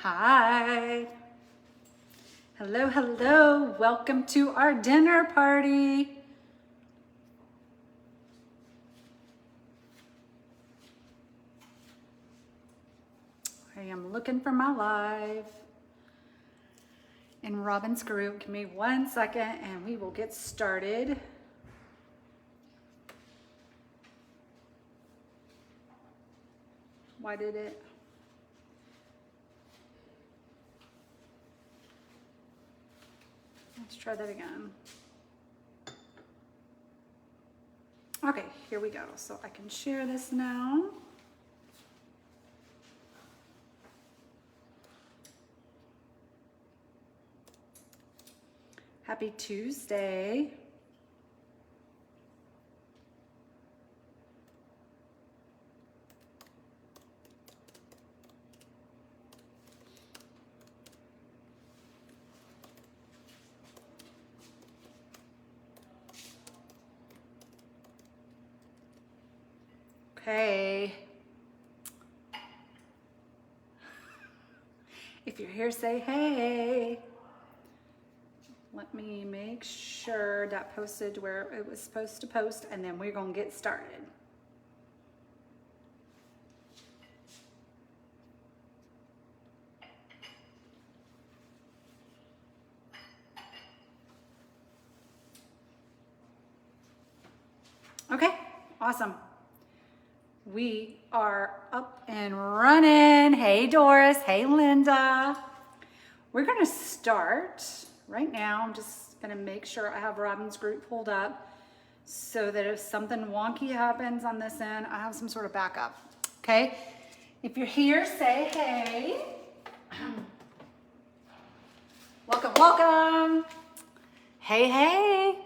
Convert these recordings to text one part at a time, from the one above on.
Hi. Hello, hello. Welcome to our dinner party. I am looking for my live in Robin's group. Give me 1 second and we will get started. Why did it? Let's try that again. Okay, here we go. So I can share this now. Happy Tuesday. Okay. If you're here, say hey. Let me make sure that posted where it was supposed to post, and then we're gonna get started. Okay, awesome. We are up and running. Hey Doris, hey Linda. We're gonna start right now. I'm just gonna make sure I have Robin's group pulled up so that if something wonky happens on this end, I have some sort of backup, okay? If you're here, say hey. Welcome, welcome. Hey, hey.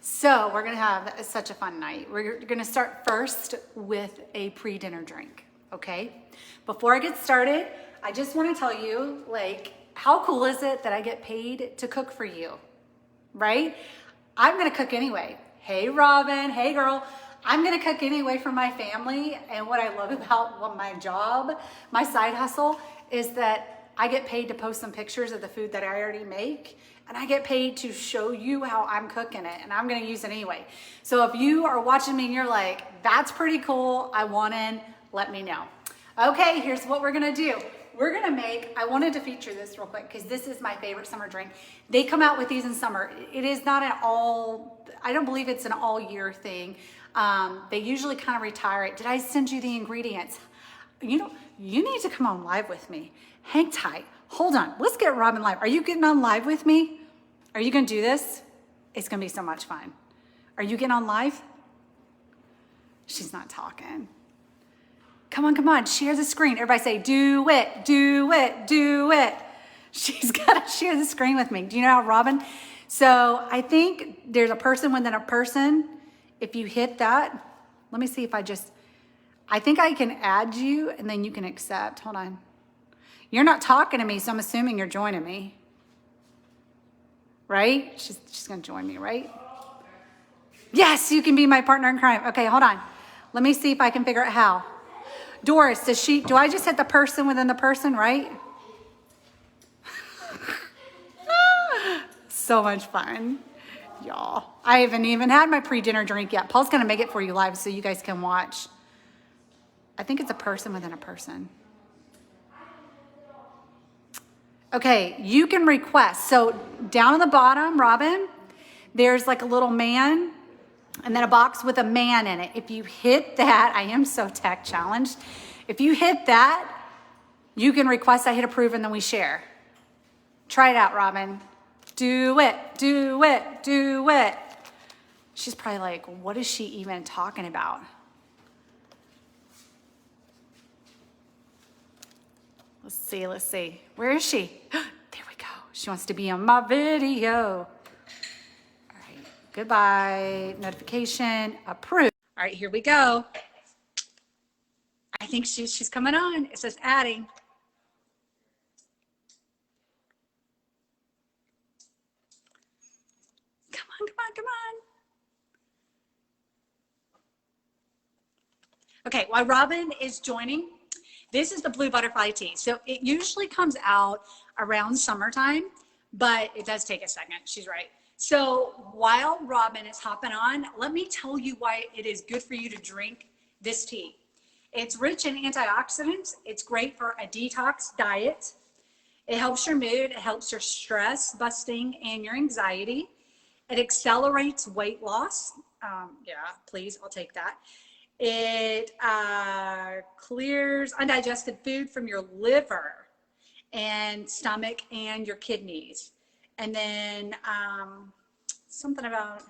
So we're gonna have such a fun night. We're gonna start first with a pre-dinner drink, okay? Before I get started, I just wanna tell you, like, how cool is it that I get paid to cook for you, right? I'm gonna cook anyway. Hey, Robin, hey girl. I'm gonna cook anyway for my family. And what I love about my job, my side hustle, is that I get paid to post some pictures of the food that I already make. And I get paid to show you how I'm cooking it, and I'm gonna use it anyway. So if you are watching me and you're like, that's pretty cool, I want in, let me know. Okay, here's what we're gonna do. We're gonna make, I wanted to feature this real quick because this is my favorite summer drink. They come out with these in summer. It is not an all, I don't believe it's an all year thing. They usually kind of retire it. Did I send you the ingredients? You know, you need to come on live with me. Hang tight. Hold on. Let's get Robin live. Are you getting on live with me? Are you going to do this? It's going to be so much fun. Are you getting on live? She's not talking. Come on, come on. Share the screen. Everybody say, do it, do it, do it. She's got to share the screen with me. Do you know how Robin? So I think there's a person within a person. If you hit that, let me see if I think I can add you and then you can accept. Hold on. You're not talking to me, so I'm assuming you're joining me. Right? She's gonna join me, right? Yes, you can be my partner in crime. Okay, hold on. Let me see if I can figure out how. Doris, do I just hit the person within the person, right? So much fun, y'all. I haven't even had my pre-dinner drink yet. Paul's gonna make it for you live so you guys can watch. I think it's a person within a person. Okay, you can request. So down on the bottom, Robin, there's like a little man and then a box with a man in it. If you hit that, I am so tech challenged. If you hit that, you can request, I hit approve, and then we share. Try it out, Robin. Do it, do it, do it. She's probably like, what is she even talking about? Let's see, let's see. Where is she? There we go. She wants to be on my video. All right, goodbye. Notification, approve. All right, here we go. I think she's coming on. It says adding. Come on, come on, come on. Okay, while Robin is joining, This is the Blue Butterfly tea. So it usually comes out around summertime, but it does take a second. She's right. So while Robin is hopping on, let me tell you why it is good for you to drink this tea. It's rich in antioxidants. It's great for a detox diet. It helps your mood. It helps your stress busting and your anxiety. It accelerates weight loss. Yeah, please, I'll take that. It clears undigested food from your liver and stomach and your kidneys. And then something about,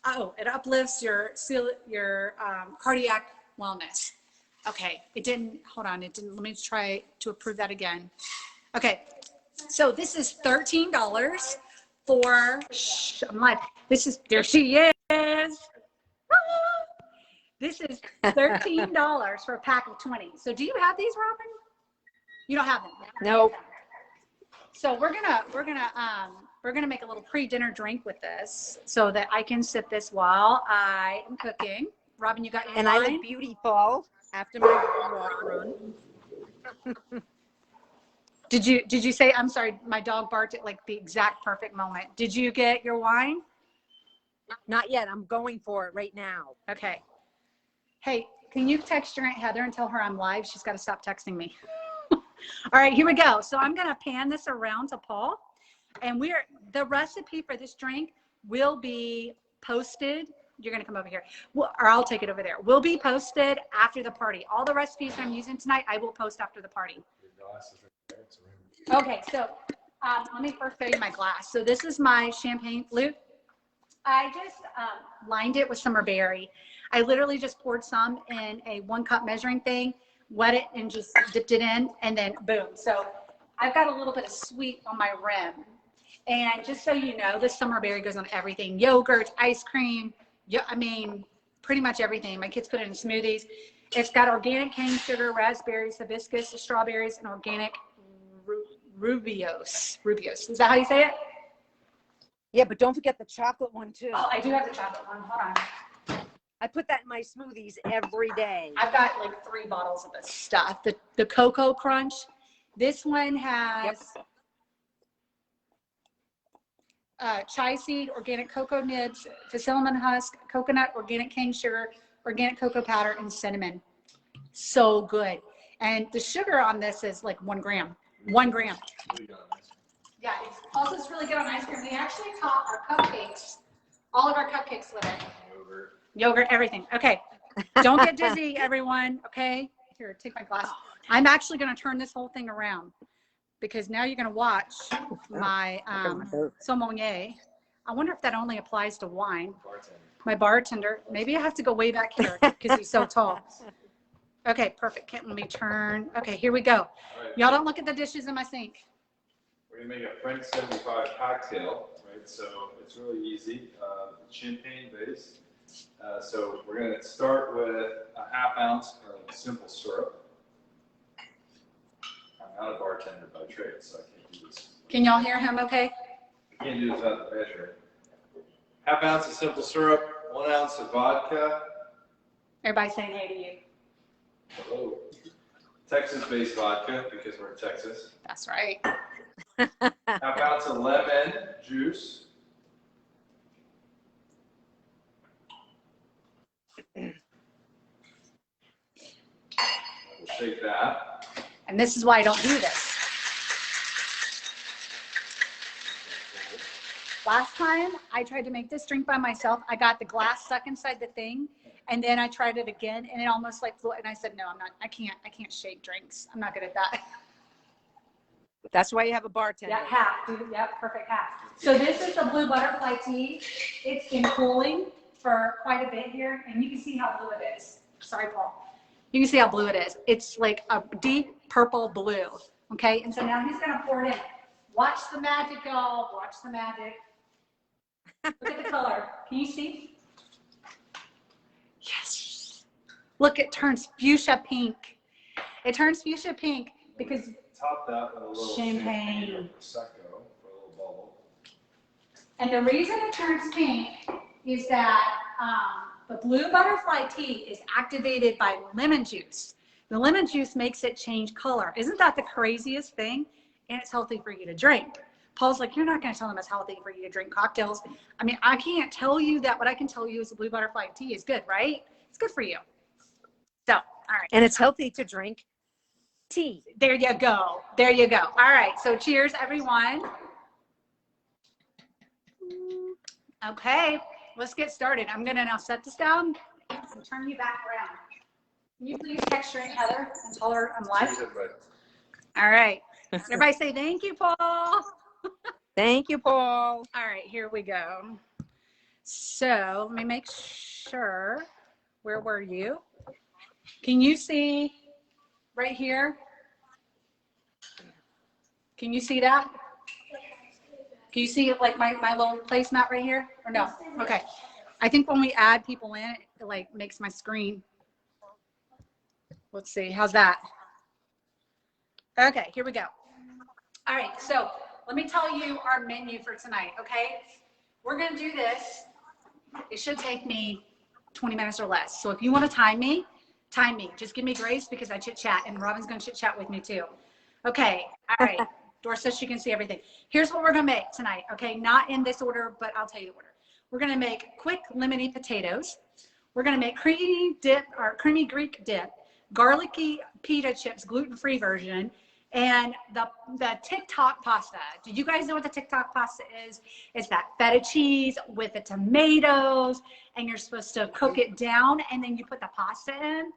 oh, it uplifts your cardiac wellness. Okay, it didn't, hold on, it didn't, let me try to approve that again. Okay, so this is $13 for, I'm like, this is, there she is. This is $13 for a pack of 20. So do you have these, Robin? You don't have them? Nope. So we're gonna make a little pre-dinner drink with this so that I can sip this while I am cooking. Robin, you got your And wine? I look beautiful after my walk run. Did you say, I'm sorry, my dog barked at like the exact perfect moment. Did you get your wine? Not yet. I'm going for it right now. Okay. Hey, can you text your Aunt Heather and tell her I'm live? She's got to stop texting me. All right, here we go. So I'm going to pan this around to Paul. And the recipe for this drink will be posted. You're going to come over here. Well, or I'll take it over there. Will be posted after the party. All the recipes I'm using tonight, I will post after the party. Okay, so let me first show you my glass. So this is my champagne flute. I just lined it with summer berry. I literally just poured some in a 1 cup measuring thing, wet it and just dipped it in, and then boom. So I've got a little bit of sweet on my rim. And just so you know, this summer berry goes on everything. Yogurt, ice cream, I mean, pretty much everything. My kids put it in smoothies. It's got organic cane sugar, raspberries, hibiscus, strawberries, and organic rubios. Rubios. Is that how you say it? Yeah, but don't forget the chocolate one too. Oh, I do have the chocolate one. Hold on. I put that in my smoothies every day. I've got like 3 bottles of this stuff. The Cocoa Crunch. This one has chai seed, organic cocoa nibs, cinnamon husk, coconut, organic cane sugar, organic cocoa powder, and cinnamon. So good. And the sugar on this is like 1 gram. 1 gram. Yeah, it's really good on ice cream. We actually top our cupcakes, all of our cupcakes with it. Yogurt, everything. Okay. Don't get dizzy, everyone. Okay. Here, take my glass. I'm actually going to turn this whole thing around because now you're going to watch my sommelier. I wonder if that only applies to wine. My bartender. Maybe I have to go way back here because he's so tall. Okay, perfect. Let me turn. Okay, here we go. Y'all don't look at the dishes in my sink. We're gonna make a French 75 cocktail, right? So it's really easy. Champagne base. So we're gonna start with a ½ ounce of simple syrup. I'm not a bartender by trade, so I can't do this. Can y'all hear him okay? I can't do this without the measuring. ½ ounce of simple syrup, 1 ounce of vodka. Everybody saying hey to you. Hello. Texas-based vodka because we're in Texas. That's right. ½ ounce of lemon juice. We'll shake that. And this is why I don't do this. Last time I tried to make this drink by myself, I got the glass stuck inside the thing, and then I tried it again, and it almost like flew. And I said, no, I can't shake drinks. I'm not good at that. That's why you have a bartender. Yeah, half. Yeah, perfect half. So this is the Blue Butterfly tea. It's been cooling for quite a bit here, and you can see how blue it is. Sorry, Paul. You can see how blue it is. It's like a deep purple blue. Okay, and so now he's gonna pour it in. Watch the magic, y'all. Watch the magic. Look at the color. Can you see? Yes. Look, it turns fuchsia pink. It turns fuchsia pink because Top that with a little champagne or Prosecco for a little bubble. And the reason it turns pink is that the Blue Butterfly tea is activated by lemon juice. The lemon juice makes it change color. Isn't that the craziest thing? And it's healthy for you to drink. Paul's like, you're not going to tell them it's healthy for you to drink cocktails. I mean, I can't tell you that. What I can tell you is the blue butterfly tea is good, right? It's good for you. So, all right. And it's healthy to drink tea. There you go. There you go. All right. So cheers, everyone. Okay. Let's get started. I'm going to now set this down and turn you back around. Can you please text your Aunt Heather and tell her I'm live? Cheers, everybody. All right. Everybody say thank you, Paul. Thank you, Paul. All right, here we go. So let me make sure. Where were you? Can you see right here? Can you see that? Can you see like my little placemat right here? Or no? Okay. I think when we add people in, it like makes my screen. Let's see. How's that? Okay, here we go. All right, so let me tell you our menu for tonight, okay? We're gonna do this. It should take me 20 minutes or less. So if you wanna time me. Just give me grace because I chit chat and Robin's gonna chit chat with me too. Okay, all right. Doris says she can see everything. Here's what we're gonna make tonight, okay? Not in this order, but I'll tell you the order. We're gonna make quick lemony potatoes. We're gonna make creamy Greek dip, garlicky pita chips, gluten-free version, and the TikTok pasta. Do you guys know what the TikTok pasta is? It's that feta cheese with the tomatoes, and you're supposed to cook it down, and then you put the pasta in.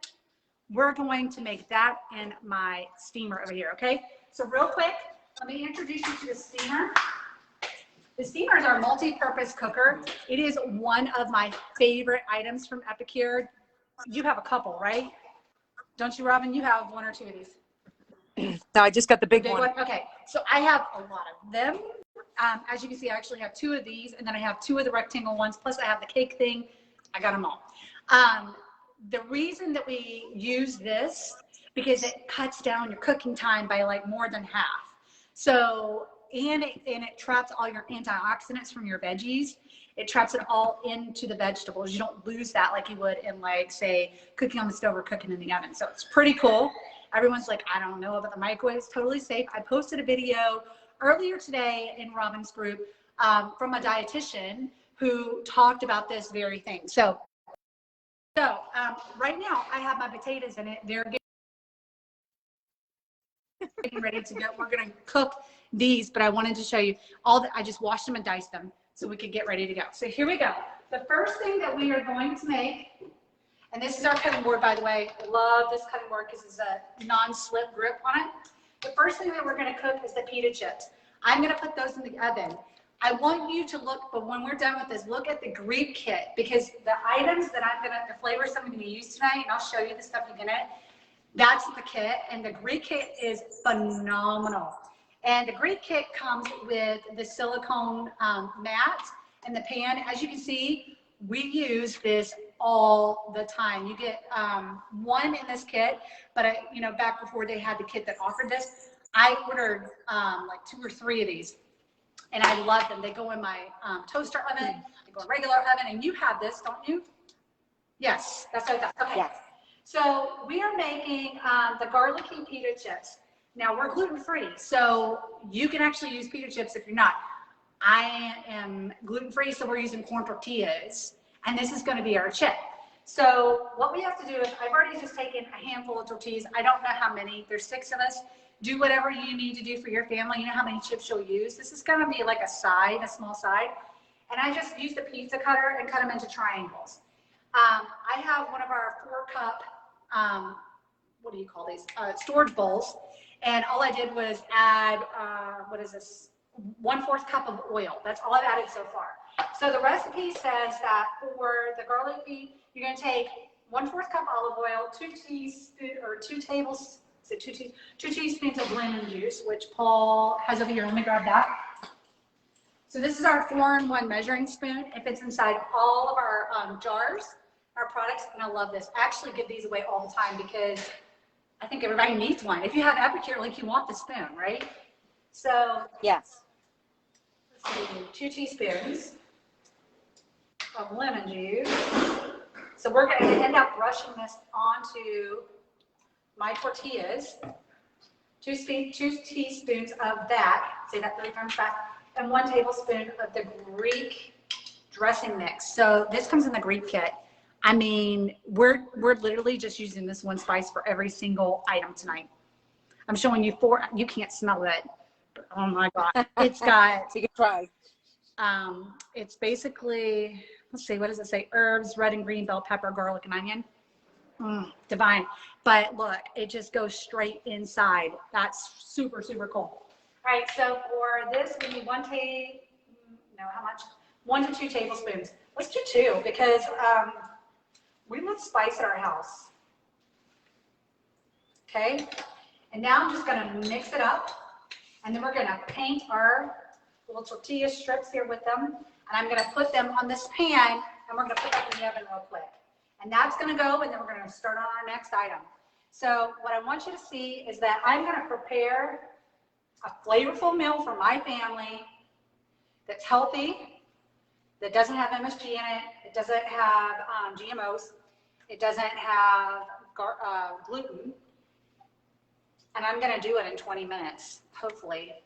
We're going to make that in my steamer over here, okay? So real quick, let me introduce you to the steamer. The steamer is our multi-purpose cooker. It is one of my favorite items from Epicure. You have a couple, right? Don't you, Robin? You have one or two of these. No, I just got the big one. Okay, so I have a lot of them. As you can see, I actually have two of these, and then I have two of the rectangle ones, plus I have the cake thing. I got them all. The reason that we use this, because it cuts down your cooking time by like more than half. So, and it traps all your antioxidants from your veggies. It traps it all into the vegetables. You don't lose that like you would in like, say, cooking on the stove or cooking in the oven. So it's pretty cool. Everyone's like, I don't know about the microwave. It's totally safe. I posted a video earlier today in Robin's group from a dietitian who talked about this very thing. So right now I have my potatoes in it. They're getting ready to go. We're going to cook these, but I wanted to show you I just washed them and diced them so we could get ready to go. So here we go. The first thing that we are going to make, and this is our cutting board, by the way. I love this cutting board because it's a non-slip grip on it. The first thing that we're going to cook is the pita chips. I'm going to put those in the oven. I want you to look, but when we're done with this, look at the Greek kit, because the items that the flavors that I'm going to use tonight, and I'll show you the stuff you get in it, that's the kit, and the Greek kit is phenomenal. And the Greek kit comes with the silicone mat and the pan. As you can see, we use this all the time. You get one in this kit, but back before they had the kit that offered this, I ordered like 2 or 3 of these, and I love them. They go in my toaster oven, they go in regular oven, and you have this, don't you? Yes, that's what I thought. Okay. Yes. So we are making the garlicky pita chips. Now we're gluten-free, so you can actually use pita chips if you're not. I am gluten-free, so we're using corn tortillas, and this is going to be our chip. So what we have to do is, I've already just taken a handful of tortillas. I don't know how many. There's 6 of us. Do whatever you need to do for your family. You know how many chips you'll use. This is going to be like a small side. And I just used a pizza cutter and cut them into triangles. I have one of our 4-cup, what do you call these? Storage bowls. And all I did was add, 1/4 cup of oil. That's all I've added so far. So the recipe says that for the garlic meat, you're going to take 1/4 cup olive oil, 2 teaspoons of lemon juice, which Paul has over here. Let me grab that. So this is our 4-in-1 measuring spoon. It fits inside all of our jars, our products, and I love this. I actually give these away all the time because I think everybody needs one. If you have Epicure, like, you want the spoon, right? So Yes. let's see, 2 teaspoons of lemon juice. So we're going to end up brushing this onto my tortillas, two teaspoons of that, say that 3 times fast, and 1 tablespoon of the Greek dressing mix. So this comes in the Greek kit. I mean, we're literally just using this one spice for every single item tonight. I'm showing you 4, you can't smell it. Oh my God. It's got, You can try. it's basically, let's see, what does it say? Herbs, red and green bell pepper, garlic, and onion. Divine. But look, it just goes straight inside. That's super, super cool. All right, so for this, we need 1 to 2 tablespoons. Let's do 2 because we love spice at our house. Okay, and now I'm just gonna mix it up, and then we're gonna paint our little tortilla strips here with them, and I'm gonna put them on this pan, and we're gonna put that in the oven real quick. And that's gonna go, and then we're gonna start on our next item. So what I want you to see is that I'm gonna prepare a flavorful meal for my family that's healthy, that doesn't have MSG in it, it doesn't have GMOs, it doesn't have gluten, and I'm gonna do it in 20 minutes, hopefully,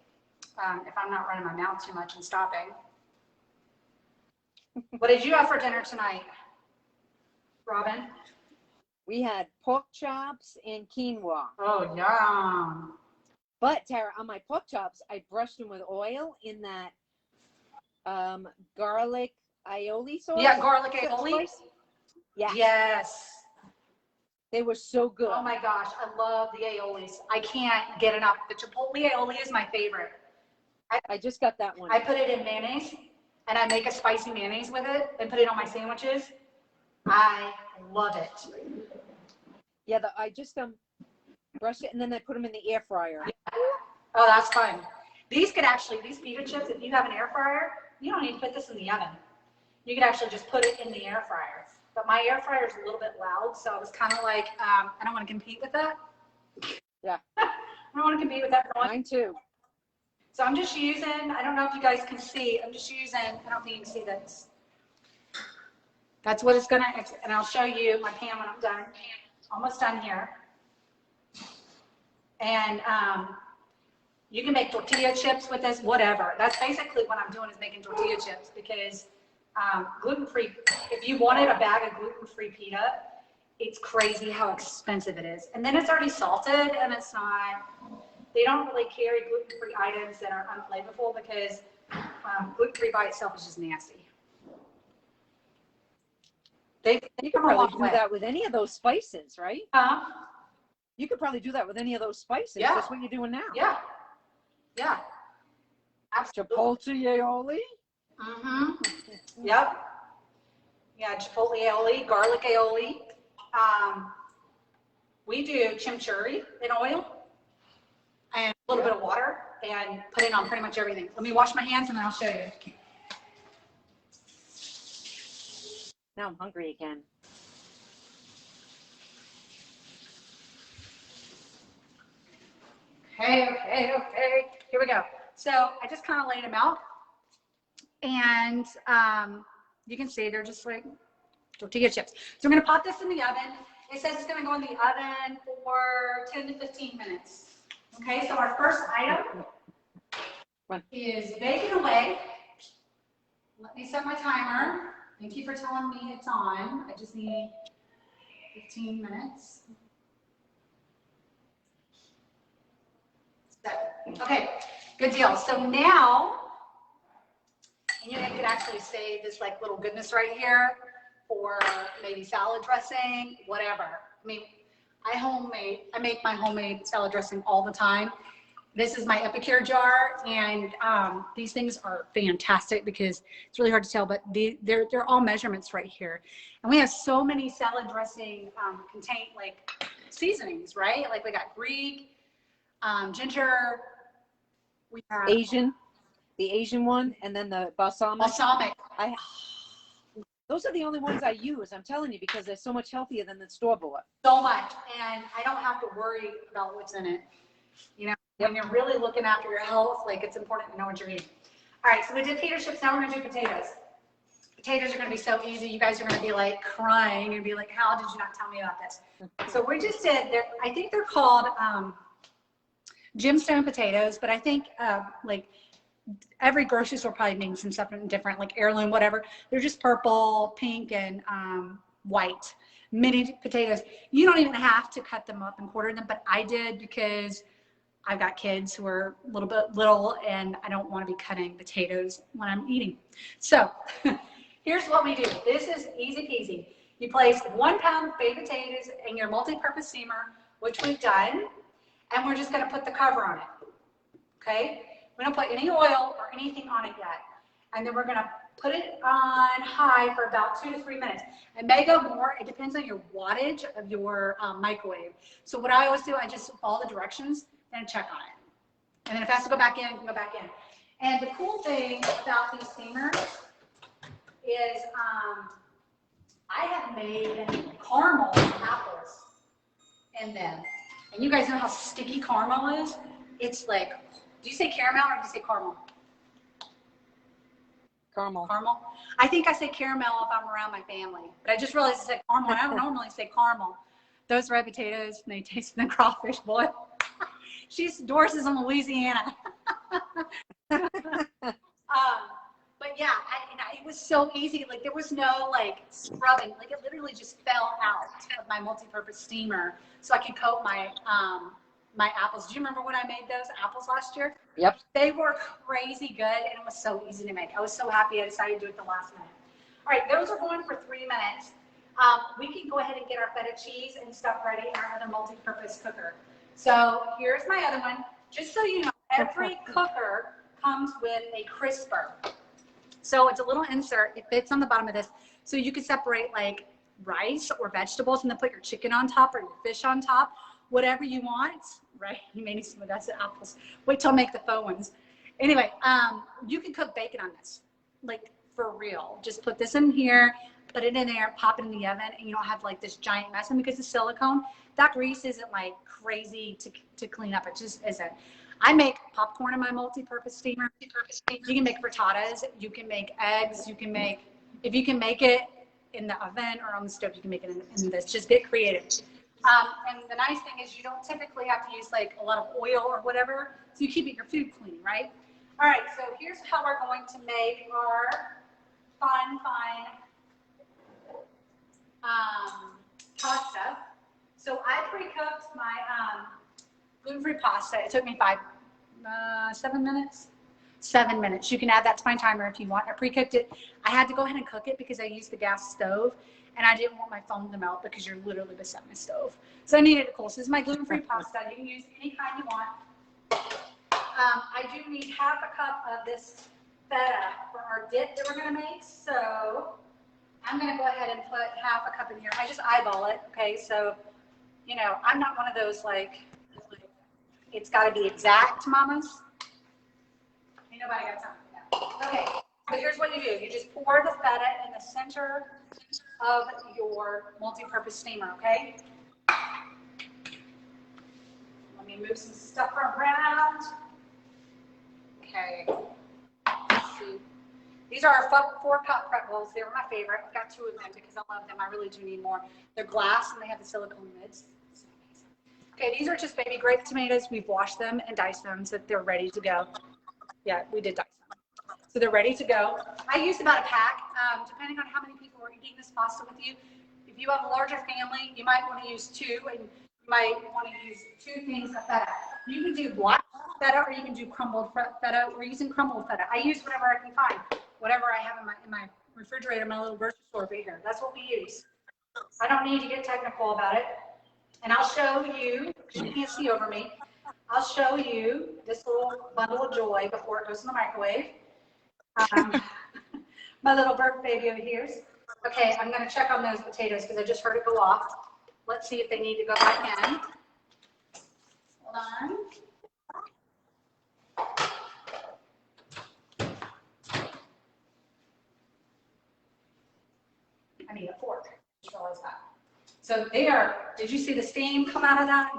if I'm not running my mouth too much and stopping. What did you have for dinner tonight, Robin? We had pork chops and quinoa. Oh, yum. But Tara, on my pork chops, I brushed them with oil in that garlic aioli sauce. Yeah, garlic aioli. Spice. Yeah. Yes. They were so good. Oh my gosh, I love the aiolis. I can't get enough. The chipotle aioli is my favorite. I just got that one. I put it in mayonnaise, and I make a spicy mayonnaise with it and put it on my sandwiches. I love it. Yeah, I just brushed it and then I put them in the air fryer. Oh, that's fun. These pita chips, if you have an air fryer, you don't need to put this in the oven. You could actually just put it in the air fryer. But my air fryer is a little bit loud, so I was kind of like, I don't want to compete with that. Yeah. I don't want to compete with that. Mine too. So I'm just using, I don't know if you guys can see, I'm just using, I don't think you can see this. That's what it's gonna, and I'll show you my pan when I'm done. Almost done here. And you can make tortilla chips with this, whatever. That's basically what I'm doing is making tortilla chips because gluten-free, if you wanted a bag of gluten-free pita, it's crazy how expensive it is. And then it's already salted and it's not, they don't really carry gluten-free items that are unflavorful because gluten-free by itself is just nasty. You could probably do that with any of those spices, right? Huh? You could probably do that with any of those spices. Yeah. That's what you're doing now. Yeah. Yeah. Absolutely. Chipotle aioli. Mm-hmm. Yep. Yeah, chipotle aioli, garlic aioli. We do chimichurri in oil and a little bit of water and put it on pretty much everything. Let me wash my hands and then I'll show you. Now I'm hungry again. Okay. Here we go. So I just kind of laid them out. And you can see they're just like tortilla chips. So we're going to pop this in the oven. It says it's going to go in the oven for 10 to 15 minutes. Okay, so our first item is baking away. Let me set my timer. Thank you for telling me it's on. I just need 15 minutes. Okay, good deal. So now, you know, you could actually save this like little goodness right here for maybe salad dressing, whatever. I mean, I make my homemade salad dressing all the time. This is my Epicure jar, and these things are fantastic because it's really hard to tell, but they're all measurements right here. And we have so many salad dressing contain like seasonings, right? Like we got Greek, ginger, we have the Asian one, and then the balsamic. Balsamic. Those are the only ones I use, I'm telling you, because they're so much healthier than the store-bought. So much, and I don't have to worry about what's in it. You know, when you're really looking after your health, like it's important to know what you're eating. All right, so we did pita chips, now we're gonna do potatoes. potatoes are gonna be so easy. You guys are gonna be like crying and be like, how did you not tell me about this? So we just did, I think they're called gemstone potatoes, but I think like every grocery store probably makes them something different, like heirloom, whatever. They're just purple, pink, and white mini potatoes. You don't even have to cut them up and quarter them, but I did because I've got kids who are a little bit little and I don't want to be cutting potatoes when I'm eating. So here's what we do. This is easy peasy. You place 1 pound of baked potatoes in your multi-purpose steamer, which we've done, and we're just going to put the cover on it. Okay? We don't put any oil or anything on it yet. And then we're going to put it on high for about 2 to 3 minutes. It may go more. It depends on your wattage of your microwave. So what I always do, I just follow the directions and check on it. And then if it has to go back in, go back in. And the cool thing about these steamers is I have made caramel apples in them. And you guys know how sticky caramel is? It's like, do you say caramel or do you say caramel? Caramel. Caramel? I think I say caramel if I'm around my family. But I just realized I said caramel. I don't normally say caramel. Those red potatoes, and they taste the crawfish, boy. Doris is in Louisiana. But yeah, it was so easy. Like there was no like scrubbing. Like it literally just fell out of my multi-purpose steamer, so I could coat my my apples. Do you remember when I made those apples last year? Yep. They were crazy good, and it was so easy to make. I was so happy I decided to do it the last minute. All right, those are going for 3 minutes. We can go ahead and get our feta cheese and stuff ready in our other multi-purpose cooker. So here's my other one. Just so you know, every cooker comes with a crisper. So it's a little insert. It fits on the bottom of this. So you can separate like rice or vegetables and then put your chicken on top or your fish on top, whatever you want, right? You may need some of that apples. Wait till I make the faux ones. Anyway, you can cook bacon on this, like for real. Just put this in here, put it in there, pop it in the oven, and you don't have like this giant mess. And because it's silicone, that grease isn't like crazy to clean up. It just isn't. I make popcorn in my multi-purpose steamer. You can make frittatas. You can make eggs. You can make, if you can make it in the oven or on the stove, you can make it in this. Just get creative. And the nice thing is you don't typically have to use like a lot of oil or whatever, so you keep your food clean, right? All right, so here's how we're going to make our fine pasta. So I pre-cooked my gluten-free pasta. It took me 7 minutes. 7 minutes. You can add that to my timer if you want. I pre-cooked it. I had to go ahead and cook it because I used the gas stove, and I didn't want my foam to melt because you're literally beside my stove. So I needed it cool. So this is my gluten-free pasta. You can use any kind you want. I do need half a cup of this feta for our dip that we're going to make. So I'm going to go ahead and put half a cup in here. I just eyeball it. Okay, so you know, I'm not one of those like it's got to be exact mamas. Ain't nobody got time for that. Okay, so here's what you do. You just pour the feta in the center of your multi-purpose steamer, okay? Let me move some stuff around. Okay. Let's see. These are our 4-cup pretzels. They were my favorite. I've got 2 of them because I love them. I really do need more. They're glass and they have the silicone lids. Okay, these are just baby grape tomatoes. We've washed them and diced them so that they're ready to go. Yeah, we did dice them. So they're ready to go. I used about a pack, depending on how many people are eating this pasta with you. If you have a larger family, you might want to use 2, and you might want to use 2 things of feta. You can do black feta or you can do crumbled feta. We're using crumbled feta. I use whatever I can find, whatever I have in my refrigerator, my little grocery store over here. That's what we use. I don't need to get technical about it. And I'll show you, because you can't see over me, I'll show you this little bundle of joy before it goes in the microwave. My little bird baby over here. Okay, I'm going to check on those potatoes because I just heard it go off. Let's see if they need to go back in. Hold on. I need a fork. Just realized that. So there, did you see the steam come out of that?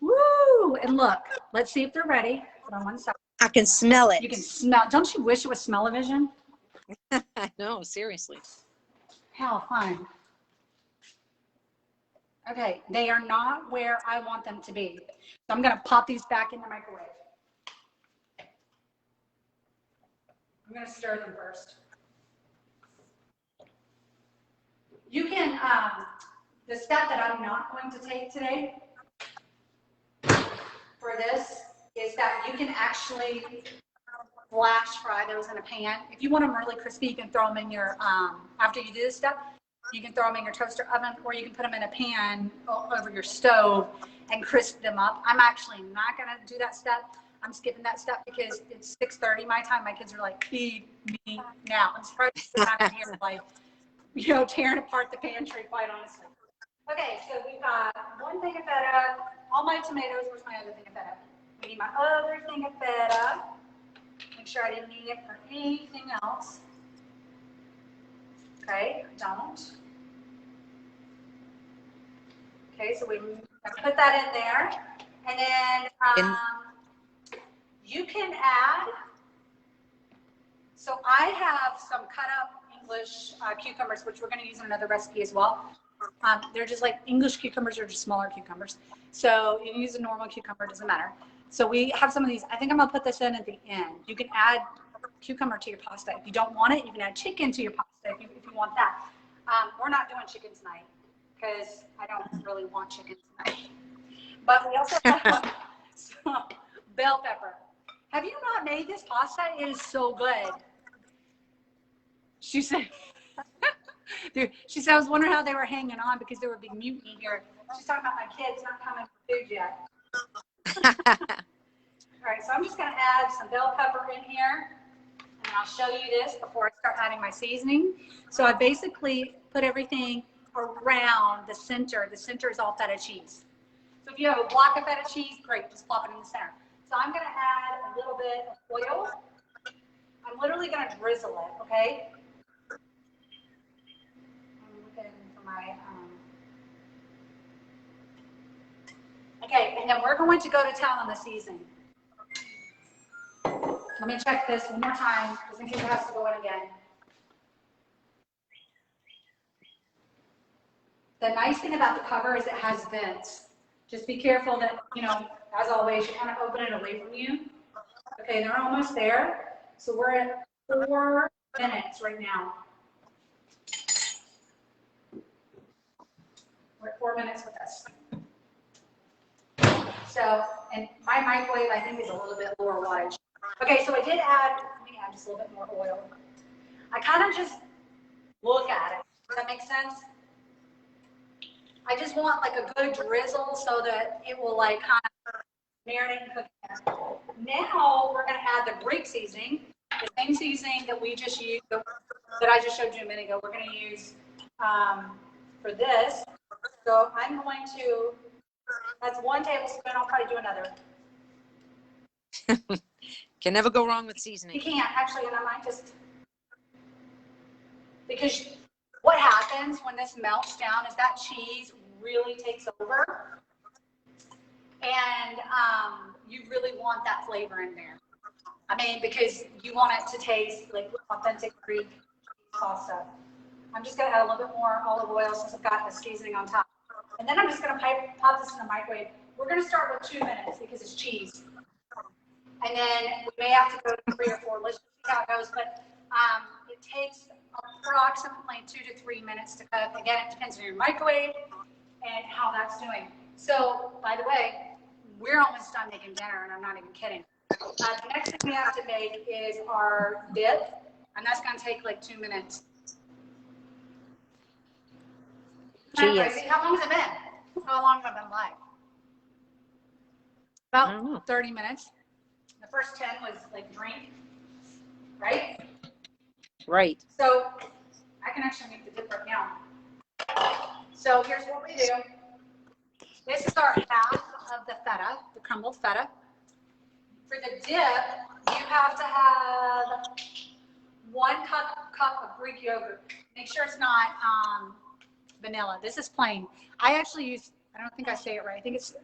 Woo! And look, let's see if they're ready. Put on one side. I can smell it. You can smell, don't you wish it was smell-o-vision? I know, seriously. How fun. Okay, they are not where I want them to be. So I'm gonna pop these back in the microwave. I'm gonna stir them first. You can, the step that I'm not going to take today for this is that you can actually flash fry those in a pan. If you want them really crispy, you can throw them in your, after you do this step, you can throw them in your toaster oven, or you can put them in a pan over your stove and crisp them up. I'm actually not gonna do that step. I'm skipping that step because it's 6:30 my time. My kids are like, feed me now. I'm surprised they're not here, like, you know, tearing apart the pantry, quite honestly. Okay, so we've got one thing of feta, all my tomatoes. Where's my other thing of feta? We need my other thing of feta. Make sure I didn't need it for anything else. Okay, don't. Okay, so we put that in there. And then you can add, so I have some cut up English cucumbers, which we're going to use in another recipe as well. They're just like English cucumbers, are just smaller cucumbers. So you can use a normal cucumber, doesn't matter. So we have some of these. I think I'm going to put this in at the end. You can add cucumber to your pasta. If you don't want it, you can add chicken to your pasta if you want that. We're not doing chicken tonight because I don't really want chicken tonight. But we also have some bell pepper. Have you not made this pasta? It is so good. She said, she said, I was wondering how they were hanging on because there would be mutiny here. She's talking about my kids not coming for food yet. All right, so I'm just going to add some bell pepper in here, and I'll show you this before I start adding my seasoning. So I basically put everything around the center. The center is all feta cheese. So if you have a block of feta cheese, great, just plop it in the center. So I'm going to add a little bit of oil. I'm literally going to drizzle it, okay? I'm looking for my, okay, and then we're going to go to town on the seasoning. Let me check this one more time, just in case it has to go in again. The nice thing about the cover is it has vents. Just be careful that, you know, as always, you kind of open it away from you. Okay, they're almost there. So we're at 4 minutes right now. We're at 4 minutes with this. So, and my microwave, I think, is a little bit lower wattage. Okay, so I did add, let me add just a little bit more oil. I kind of just look at it. Does that make sense? I just want like a good drizzle so that it will like kind of marinate and cook. Now we're going to add the Greek seasoning, the same seasoning that we just used, that I just showed you a minute ago. We're going to use for this. So I'm going to, that's 1 tablespoon. I'll probably do another. Can never go wrong with You seasoning. can't actually, and I might just, because what happens when this melts down is that cheese really takes over, and you really want that flavor in there. I mean, because you want it to taste like authentic Greek pasta. I'm just going to add a little bit more olive oil since I've got the seasoning on top. And then I'm just going to pop this in the microwave. We're going to start with 2 minutes because it's cheese. And then we may have to go to 3 or 4. Let's see how it goes. But it takes approximately 2 to 3 minutes to cook. Again, it depends on your microwave and how that's doing. So, by the way, we're almost done making dinner, and I'm not even kidding. The next thing we have to make is our dip, and that's going to take like 2 minutes. Cheers. How long has it been? How long have I been live? About 30 minutes. The first 10 was like drink, right? Right. So I can actually make the dip right now. So here's what we do. This is our half of the feta, the crumbled feta. For the dip, you have to have 1 cup of Greek yogurt. Make sure it's not vanilla. This is plain. I actually use, I don't think I say it right. I think it's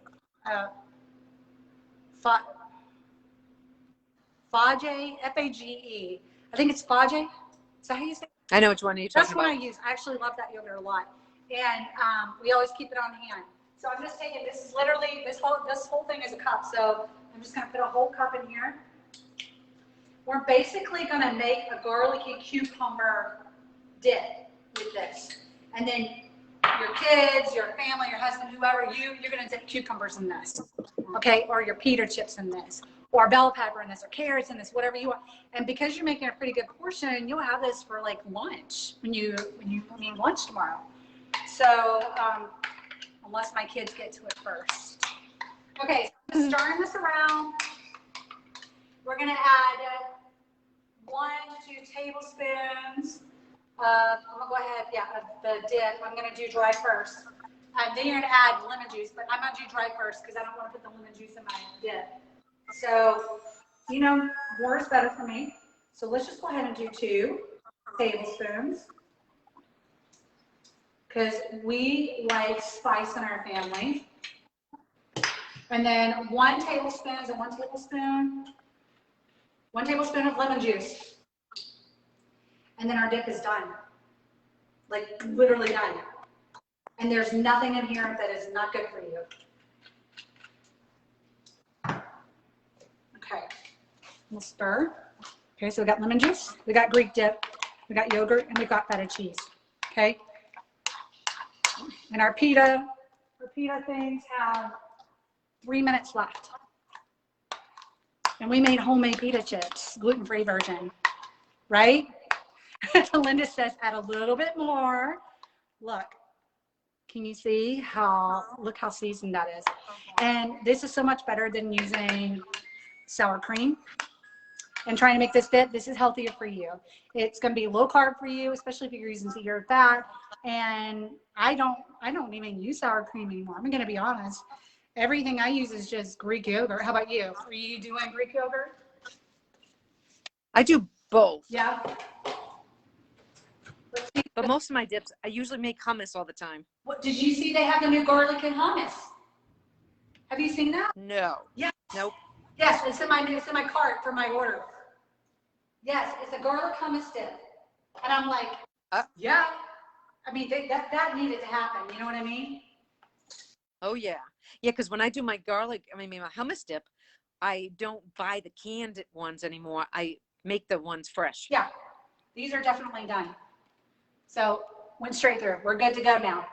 Fage, F-A-G-E. I think it's Fage. Is that how you say it? I know which one you're That's talking what I about. use. I actually love that yogurt a lot. And we always keep it on hand. So I'm just taking, this is literally, this whole thing is a cup. So I'm just gonna put a whole cup in here. We're basically gonna make a garlicky cucumber dip with this. And then your kids, your family, your husband, whoever, you're gonna dip cucumbers in this, okay? Or your pita chips in this, or bell pepper in this, or carrots in this, whatever you want. And because you're making a pretty good portion, you'll have this for like lunch when you need lunch tomorrow. So unless my kids get to it first. Okay, so stirring this around. We're gonna add 1 to 2 tablespoons. I'm gonna go ahead, of the dip. I'm gonna do dry first. Then you're gonna add lemon juice, but I'm gonna do dry first because I don't want to put the lemon juice in my dip. So, more is better for me. So let's just go ahead and do 2 tablespoons because we like spice in our family. And then 1 tablespoon is 1 tablespoon. 1 tablespoon of lemon juice. And then our dip is done. Like literally done. And there's nothing in here that is not good for you. Okay. We'll stir. Okay, so we got lemon juice, we got Greek dip, we got yogurt, and we got feta cheese. Okay. And our pita things have 3 minutes left. And we made homemade pita chips, gluten-free version, right? Linda says, add a little bit more. Look, can you see look how seasoned that is? And this is so much better than using sour cream and trying to make this dip. This is healthier for you. It's going to be low carb for you, especially if you're using zero fat. And I don't even use sour cream anymore. I'm going to be honest. Everything I use is just Greek yogurt. How about you? Are you doing Greek yogurt? I do both. Yeah. But most of my dips, I usually make hummus all the time. What did you see? They have the new garlic and hummus. Have you seen that? No. Yeah. Nope. Yes, it's in my cart for my order. Yes, it's a garlic hummus dip. And I'm like, yeah. I mean, that needed to happen. You know what I mean? Oh, yeah. Yeah, because when I do my my hummus dip, I don't buy the canned ones anymore. I make the ones fresh. Yeah. These are definitely done. So went straight through. We're good to go now.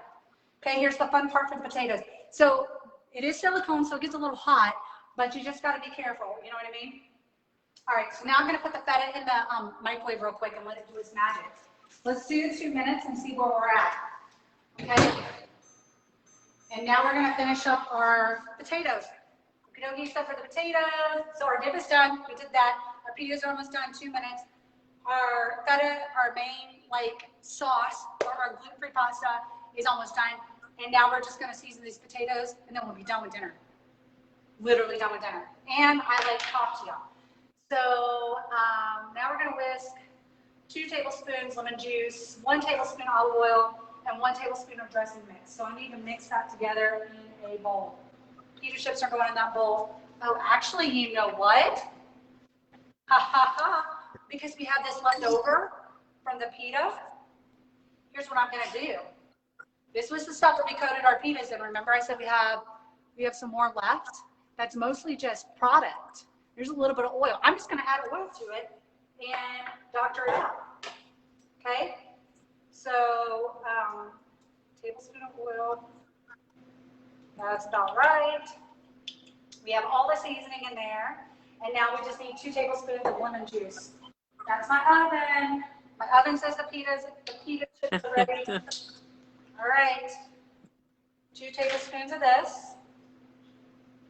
Okay, here's the fun part for the potatoes. So it is silicone, so it gets a little hot, but you just got to be careful. You know what I mean? All right, so now I'm going to put the feta in the microwave real quick and let it do its magic. Let's do 2 minutes and see where we're at. Okay? And now we're going to finish up our potatoes. Okay, so for the potatoes, so our dip is done. We did that. Our pitas are almost done, 2 minutes. Our feta, our main sauce, or our gluten-free pasta is almost done. And now we're just going to season these potatoes, and then we'll be done with dinner. Literally done with dinner. And I like cocktail. So now we're going to whisk 2 tablespoons lemon juice, 1 tablespoon olive oil, and 1 tablespoon of dressing mix. So I need to mix that together in a bowl. Pita chips are going in that bowl. Oh, actually, you know what? Ha ha ha. Because we have this left over from the pita, here's what I'm going to do. This was the stuff that we coated our pitas in. Remember I said we have some more left? That's mostly just product. There's a little bit of oil. I'm just going to add oil to it and doctor it out. Okay? So, tablespoon of oil. That's about right. We have all the seasoning in there. And now we just need 2 tablespoons of lemon juice. That's my oven. My oven says the pita chips are ready. All right. 2 tablespoons of this.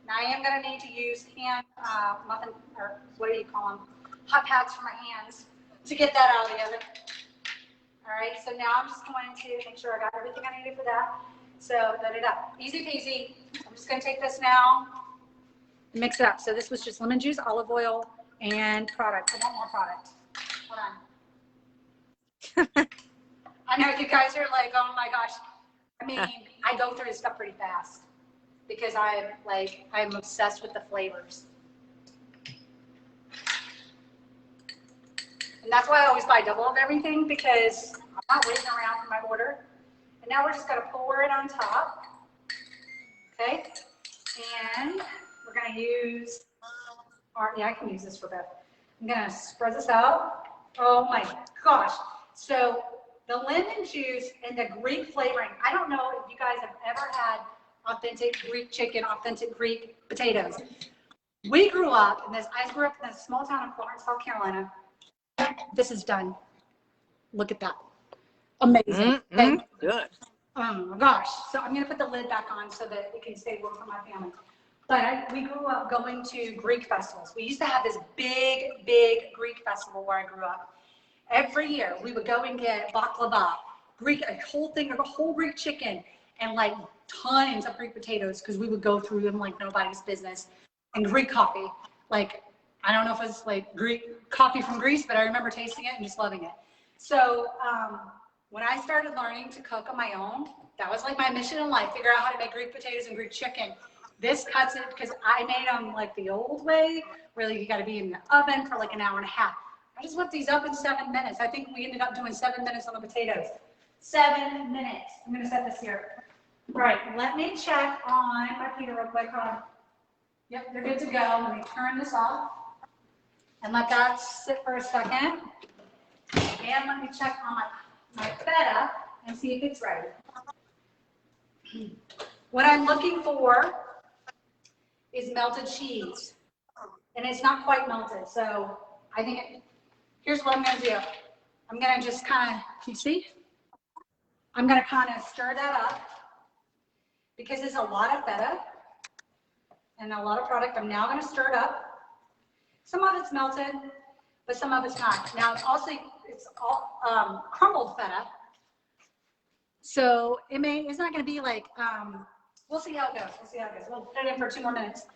Now I am going to need to use hand muffin, or what do you call them? Hot pads for my hands to get that out of the oven. All right, so now I'm just going to make sure I got everything I needed for that. So, easy peasy. I'm just going to take this now and mix it up. So this was just lemon juice, olive oil, and product. I want more product. Hold on. I know you guys are like, oh my gosh. I mean, I go through this stuff pretty fast because I'm obsessed with the flavors. And that's why I always buy double of everything, because I'm not waiting around for my order. And now we're just gonna pour it on top, okay? And we're gonna use yeah, I can use this for both. I'm gonna spread this out. Oh my gosh. So the lemon juice and the Greek flavoring, I don't know if you guys have ever had authentic Greek chicken, authentic Greek potatoes. I grew up in this small town of Florence, South Carolina. This is done. Look at that. Amazing. Good. Oh my gosh. So I'm going to put the lid back on so that it can stay warm for my family. But we grew up going to Greek festivals. We used to have this big, big Greek festival where I grew up. Every year we would go and get baklava, a whole Greek chicken, and like tons of Greek potatoes, because we would go through them like nobody's business. And Greek coffee, like, I don't know if it's like Greek coffee from Greece, but I remember tasting it and just loving it. So when I started learning to cook on my own, that was like my mission in life, figure out how to make Greek potatoes and Greek chicken. This cuts it, because I made them like the old way, where you got to be in the oven for like an hour and a half. I just whipped these up in 7 minutes. I think we ended up doing 7 minutes on the potatoes. 7 minutes. I'm going to set this here. All right, let me check on my heater real quick. Hold on. Yep, they're good to go. Let me turn this off and let that sit for a second. And let me check on my feta and see if it's ready. What I'm looking for is melted cheese. And it's not quite melted, so I think here's what I'm going to do. I'm going to just kind of, you see? I'm going to kind of stir that up, because there's a lot of feta and a lot of product. I'm now going to stir it up. Some of it's melted, but some of it's not. Now it's all crumbled feta, so it's not going to be like, we'll see how it goes. We'll put it in for 2 more minutes.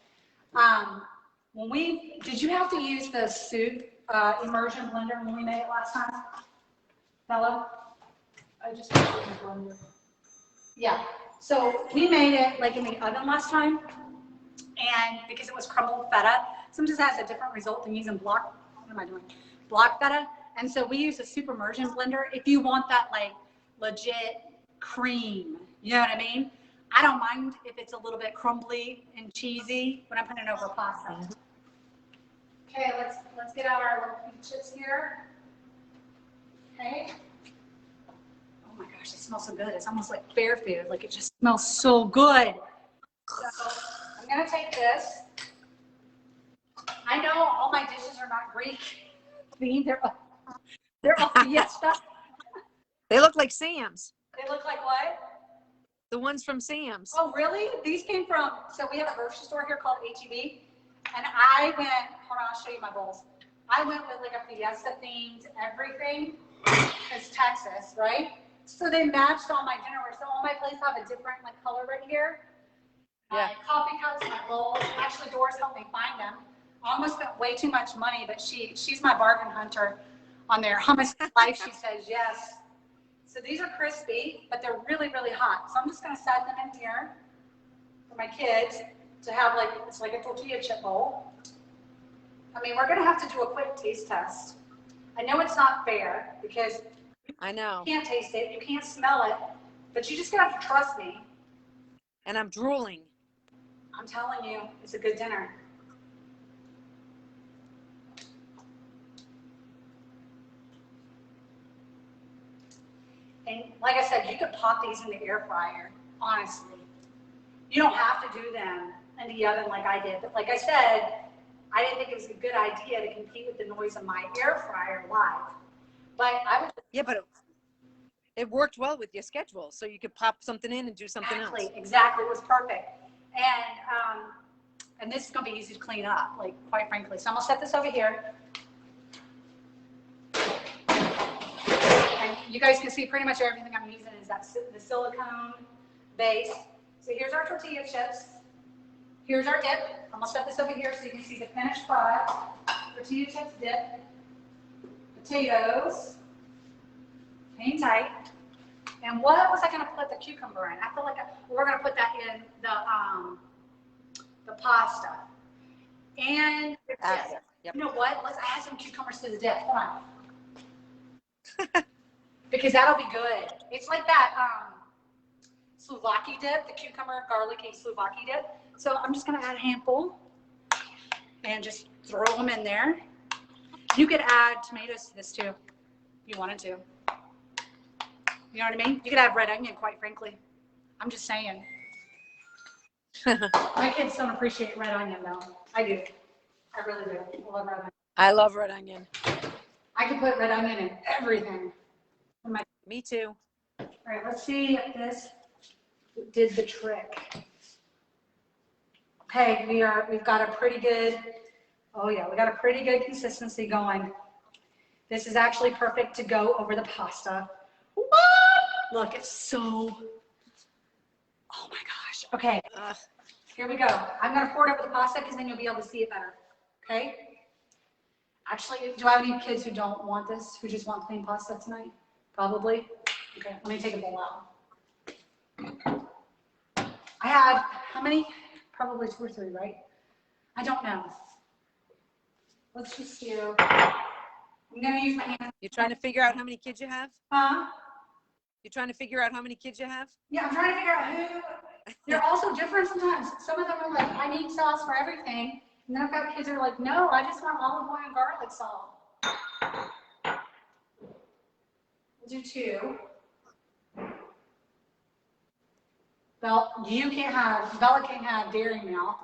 Did you have to use the soup immersion blender when we made it last time, Bella? I just put it in the blender. Yeah. So we made it like in the oven last time, and because it was crumbled feta, sometimes it has a different result than using block feta. And so we use a soup immersion blender if you want that like legit cream. You know what I mean? I don't mind if it's a little bit crumbly and cheesy when I'm putting it over pasta. Okay, let's get out our little pea chips here. Okay. Oh my gosh, it smells so good. It's almost like fair food. Like, it just smells so good. So I'm gonna take this. I know all my dishes are not Greek. They're all fiesta. They look like Sam's. They look like what? The ones from Sam's. Oh, really? These came from, so we have a grocery store here called H-E-B. And I went, hold on, I'll show you my bowls. I went with like a fiesta themed everything. It's Texas, right? So they matched all my dinnerware. So all my plates have a different like color right here. Yeah. Coffee cups, my bowls. Actually, Doris helped me find them. I almost spent way too much money, but she's my bargain hunter on their hummus life. She says yes. So these are crispy, but they're really, really hot. So I'm just gonna set them in here for my kids to have like, it's like a tortilla chip bowl. I mean, we're gonna have to do a quick taste test. I know it's not fair because I know. you can't taste it, you can't smell it, but you just gotta have to trust me. And I'm drooling. I'm telling you, it's a good dinner. And like I said, you could pop these in the air fryer, honestly. You don't have to do them in the oven like I did. But like I said, I didn't think it was a good idea to compete with the noise of my air fryer live. But I would. Yeah, but it worked well with your schedule. So you could pop something in and do something else. Exactly. It was perfect. And this is going to be easy to clean up, like, quite frankly. So I'm going to set this over here. And you guys can see pretty much everything I'm using is the silicone base. So here's our tortilla chips. Here's our dip. I'm going to set this over here so you can see the finished product. Tortilla chips dip. Potatoes. Hang tight. And what was I going to put the cucumber in? I feel like we're going to put that in the pasta. And Yep. you know what? Let's add some cucumbers to the dip. Come on. because that'll be good. It's like that Slovakia dip, the cucumber, garlicky Slovakia dip. So I'm just gonna add a handful and just throw them in there. You could add tomatoes to this too, if you wanted to. You know what I mean? You could add red onion, quite frankly. I'm just saying. My kids don't appreciate red onion though. I do. I really do. I love red onion. I love red onion. I could put red onion in everything. Me too. All right, let's see if this did the trick. Okay, we've got a pretty good, oh yeah, we got a pretty good consistency going. This is actually perfect to go over the pasta. What? Look, it's so, oh my gosh. Okay, here we go. I'm gonna pour it over the pasta because then you'll be able to see it better, okay? Actually, do I have any kids who don't want this, who just want plain pasta tonight? Probably. Okay, let me take a bowl out. I have, how many? Probably 2 or 3, right? I don't know. Let's just do, I'm gonna use my hand. You're trying to figure out how many kids you have? Huh? You're trying to figure out how many kids you have? Yeah, I'm trying to figure out who, they're also different sometimes. Some of them are like, I need sauce for everything. And then I've got kids that are like, no, I just want olive oil and garlic salt. We'll do 2. Bella can't have dairy milk.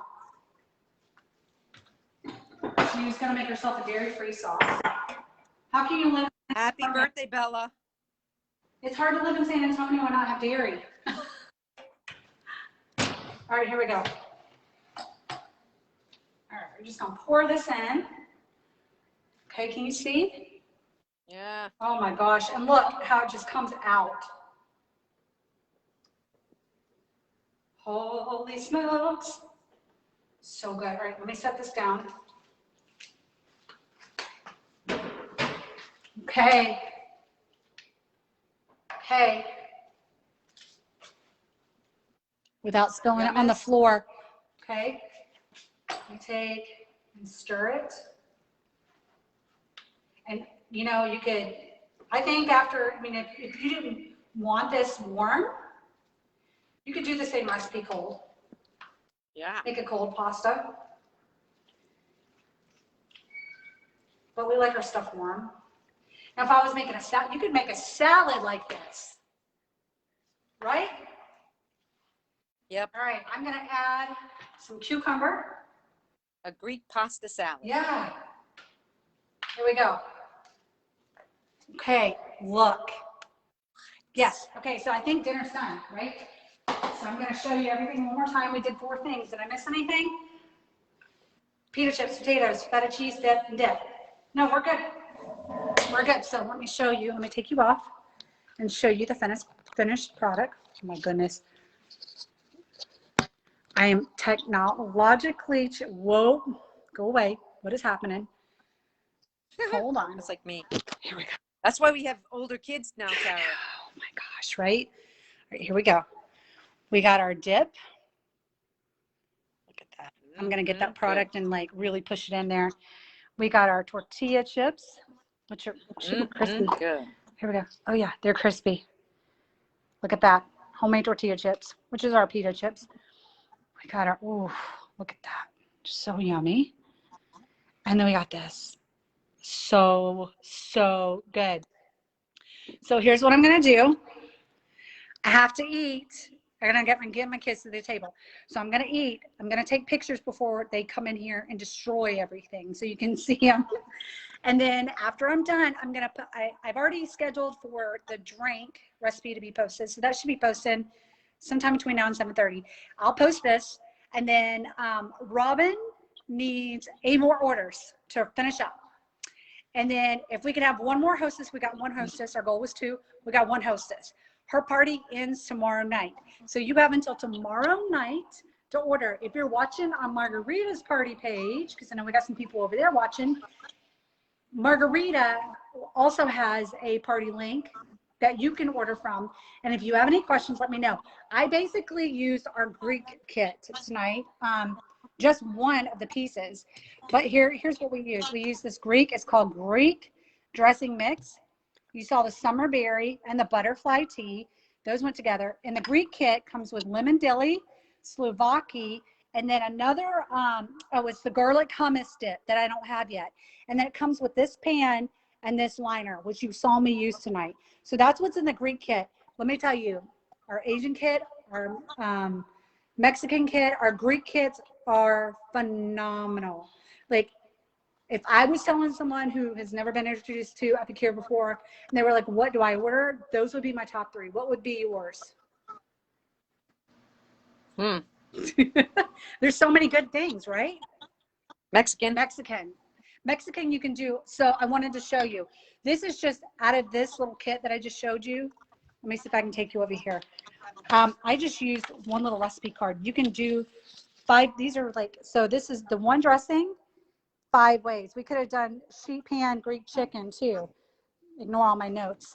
She's gonna make herself a dairy-free sauce. How can you live? Happy birthday, Bella. It's hard to live in San Antonio and not have dairy. All right, here we go. All right, we're just gonna pour this in. Okay, can you see? Yeah. Oh my gosh, and look how it just comes out. Holy smokes. So good. All right, let me set this down. Okay. Okay. Without spilling it on the floor. Okay. You take and stir it. And you know, you could, I think after, I mean, if you didn't want this warm, you could do the same recipe cold. Yeah. Make a cold pasta. But we like our stuff warm. Now, if I was making a salad, you could make a salad like this. Right? Yep. All right, I'm going to add some cucumber. A Greek pasta salad. Yeah. Here we go. Okay, look. Yes, okay, so I think dinner's done, right? So I'm gonna show you everything one more time. We did 4 things. Did I miss anything? Pita chips, potatoes, feta cheese dip, and dip. No, we're good. We're good. So let me show you. Let me take you off and show you the finished product. Oh my goodness. I am technologically, whoa, go away. What is happening? Hold on. It's like me. Here we go. That's why we have older kids now, Tara. Oh my gosh, right? All right, here we go. We got our dip. Look at that. I'm going to get that product and like really push it in there. We got our tortilla chips, which are super crispy. Good. Here we go. Oh yeah, they're crispy. Look at that. Homemade tortilla chips, which is our pita chips. We got our, ooh, look at that. So yummy. And then we got this. So good. So here's what I'm going to do. I have to eat. I'm going to get my kids to the table. So I'm going to eat. I'm going to take pictures before they come in here and destroy everything so you can see them. And then after I'm done, I'm going to put, I've already scheduled for the drink recipe to be posted. So that should be posted sometime between now and 7:30. I'll post this. And then Robin needs 8 more orders to finish up. And then if we could have 1 more hostess, we got 1 hostess. Our goal was 2. We got 1 hostess. Her party ends tomorrow night. So you have until tomorrow night to order. If you're watching on Margarita's party page, because I know we got some people over there watching, Margarita also has a party link that you can order from. And if you have any questions, let me know. I basically used our Greek kit tonight, just 1 of the pieces. But here's what we use. We use this Greek. It's called Greek dressing mix. You saw the summer berry and the butterfly tea. Those went together. And the Greek kit comes with lemon dilly, Slovakia, and then another, it's the garlic hummus dip that I don't have yet. And then it comes with this pan and this liner, which you saw me use tonight. So that's what's in the Greek kit. Let me tell you, our Asian kit, our Mexican kit, our Greek kits are phenomenal. Like, if I was telling someone who has never been introduced to Epicure before, and they were like, what do I order? Those would be my top 3. What would be yours? There's so many good things, right? Mexican. Mexican you can do. So I wanted to show you. This is just out of this little kit that I just showed you. Let me see if I can take you over here. I just used one little recipe card. You can do 5. These are like, so this is the one dressing, 5 ways. We could have done sheet pan Greek chicken too. Ignore all my notes.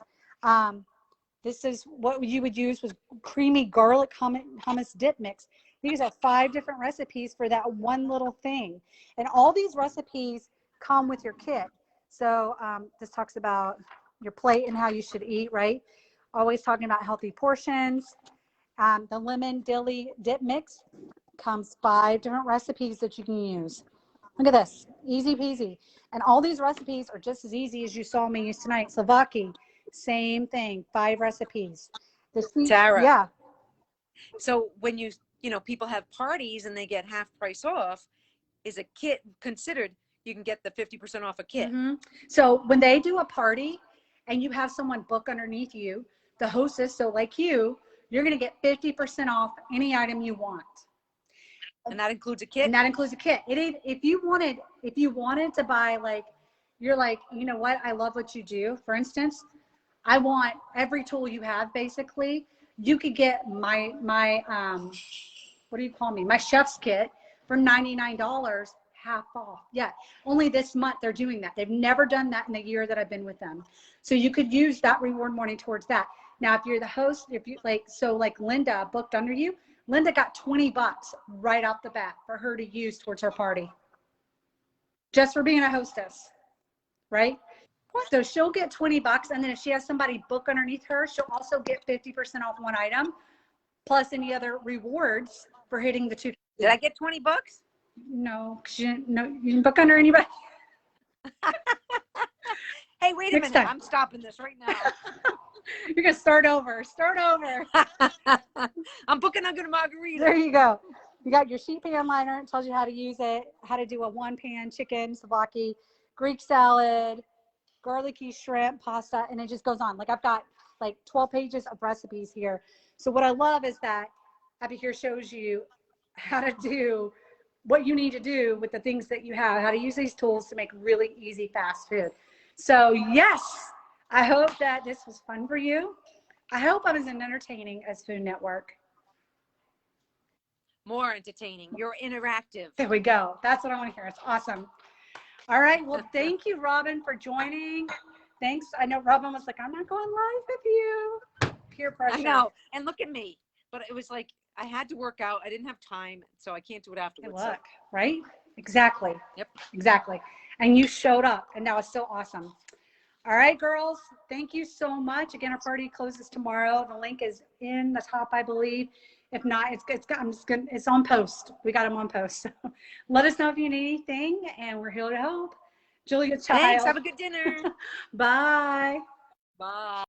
This is what you would use was creamy garlic hummus dip mix. These are 5 different recipes for that one little thing. And all these recipes come with your kit. So this talks about your plate and how you should eat, right? Always talking about healthy portions. The lemon dilly dip mix comes 5 different recipes that you can use. Look at this, easy peasy. And all these recipes are just as easy as you saw me use tonight. Slovakia, same thing, 5 recipes. Tara. Yeah. So when people have parties and they get half price off, is a kit considered? You can get the 50% off a kit. Mm-hmm. So when they do a party and you have someone book underneath you, the hostess, so like you're going to get 50% off any item you want. And that includes a kit? And that includes a kit. If you wanted to buy, like, you're like, you know what, I love what you do. For instance, I want every tool you have, basically. You could get my what do you call me? My chef's kit for $99, half off. Yeah, only this month they're doing that. They've never done that in the year that I've been with them. So you could use that reward money towards that. Now, if you're the host, if you like Linda booked under you, Linda got $20 right off the bat for her to use towards her party. Just for being a hostess, right? So she'll get $20, and then if she has somebody book underneath her, she'll also get 50% off one item, plus any other rewards for hitting the 2. Did I get $20? No, you didn't book under anybody. Hey, wait a Next minute. time. I'm stopping this right now. You're gonna start over. Start over. I'm booking under the margarita. There you go. You got your sheet pan liner. It tells you how to use it, how to do a 1-pan chicken, Slovakia, Greek salad, garlicky shrimp, pasta, and it just goes on. Like, I've got like 12 pages of recipes here. So what I love is that Epicure shows you how to do what you need to do with the things that you have, how to use these tools to make really easy, fast food. So yes, I hope that this was fun for you. I hope I was as entertaining as Food Network. More entertaining. You're interactive. There we go. That's what I want to hear. It's awesome. All right. Well, thank you, Robin, for joining. Thanks. I know Robin was like, I'm not going live with you. Peer pressure. I know. And look at me. But it was like, I had to work out. I didn't have time, so I can't do it afterwards. Hey, look, right? Exactly. Yep. Exactly. And you showed up, and that was so awesome. All right, girls. Thank you so much. Again, our party closes tomorrow. The link is in the top, I believe. If not, it's on post. We got them on post. So let us know if you need anything, and we're here to help. Julia Child. Thanks. Have a good dinner. Bye. Bye.